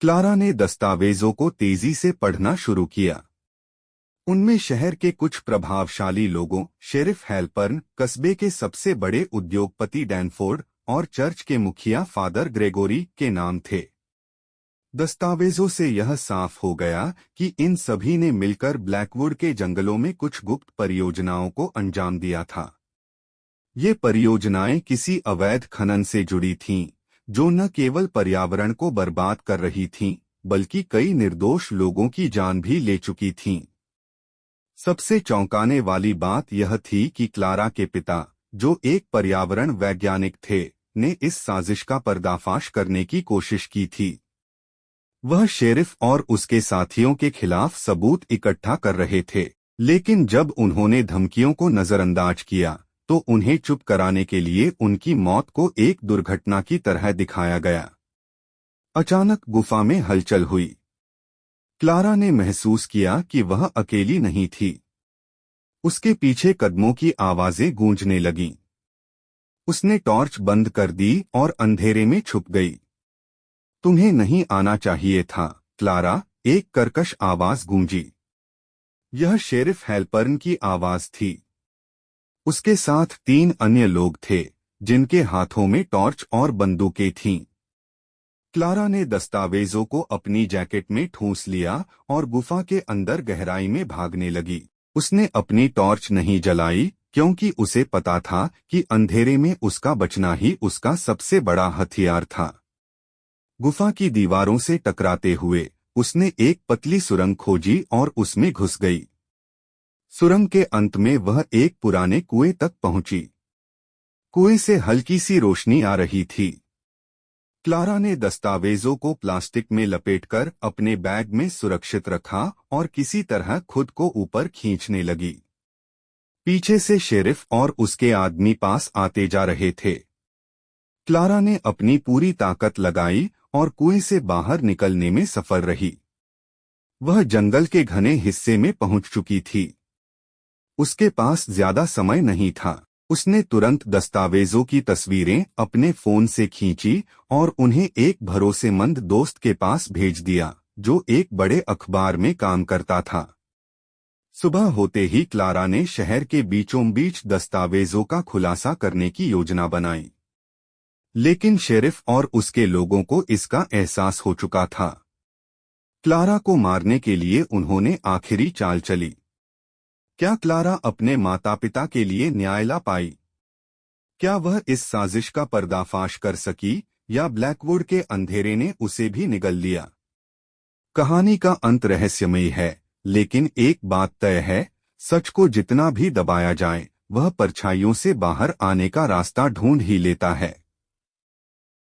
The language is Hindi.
क्लारा ने दस्तावेजों को तेजी से पढ़ना शुरू किया। उनमें शहर के कुछ प्रभावशाली लोगों, शेरिफ हेल्पर्न, कस्बे के सबसे बड़े उद्योगपति डैनफोर्ड और चर्च के मुखिया फादर ग्रेगोरी के नाम थे। दस्तावेजों से यह साफ हो गया कि इन सभी ने मिलकर ब्लैकवुड के जंगलों में कुछ गुप्त परियोजनाओं को अंजाम दिया था। ये परियोजनाएं किसी अवैध खनन से जुड़ी थीं, जो न केवल पर्यावरण को बर्बाद कर रही थीं, बल्कि कई निर्दोष लोगों की जान भी ले चुकी थीं। सबसे चौंकाने वाली बात यह थी कि क्लारा के पिता, जो एक पर्यावरण वैज्ञानिक थे, ने इस साजिश का पर्दाफाश करने की कोशिश की थी। वह शेरिफ और उसके साथियों के खिलाफ सबूत इकट्ठा कर रहे थे, लेकिन जब उन्होंने धमकियों को नजरअंदाज किया तो उन्हें चुप कराने के लिए उनकी मौत को एक दुर्घटना की तरह दिखाया गया। अचानक गुफा में हलचल हुई। क्लारा ने महसूस किया कि वह अकेली नहीं थी। उसके पीछे कदमों की आवाजें गूंजने लगीं। उसने टॉर्च बंद कर दी और अंधेरे में छुप गई। तुम्हें नहीं आना चाहिए था, क्लारा, एक कर्कश आवाज गूंजी। यह शेरिफ हेल्पर्न की आवाज थी। उसके साथ 3 अन्य लोग थे, जिनके हाथों में टॉर्च और बंदूकें थीं। क्लारा ने दस्तावेजों को अपनी जैकेट में ठूंस लिया और गुफा के अंदर गहराई में भागने लगी। उसने अपनी टॉर्च नहीं जलाई, क्योंकि उसे पता था कि अंधेरे में उसका बचना ही उसका सबसे बड़ा हथियार था। गुफा की दीवारों से टकराते हुए उसने एक पतली सुरंग खोजी और उसमें घुस गई। सुरंग के अंत में वह एक पुराने कुएं तक पहुंची। कुएं से हल्की सी रोशनी आ रही थी। क्लारा ने दस्तावेजों को प्लास्टिक में लपेटकर अपने बैग में सुरक्षित रखा और किसी तरह खुद को ऊपर खींचने लगी। पीछे से शेरिफ और उसके आदमी पास आते जा रहे थे। क्लारा ने अपनी पूरी ताकत लगाई और कुएं से बाहर निकलने में सफल रही। वह जंगल के घने हिस्से में पहुंच चुकी थी। उसके पास ज्यादा समय नहीं था। उसने तुरंत दस्तावेजों की तस्वीरें अपने फोन से खींची और उन्हें एक भरोसेमंद दोस्त के पास भेज दिया, जो एक बड़े अखबार में काम करता था। सुबह होते ही क्लारा ने शहर के बीचों बीच दस्तावेजों का खुलासा करने की योजना बनाई। लेकिन शेरिफ और उसके लोगों को इसका एहसास हो चुका था। क्लारा को मारने के लिए उन्होंने आखिरी चाल चली। क्या क्लारा अपने माता पिता के लिए न्याय ला पाई? क्या वह इस साजिश का पर्दाफाश कर सकी, या ब्लैकवुड के अंधेरे ने उसे भी निगल लिया? कहानी का अंत रहस्यमयी है, लेकिन एक बात तय है, सच को जितना भी दबाया जाए, वह परछाइयों से बाहर आने का रास्ता ढूंढ ही लेता है।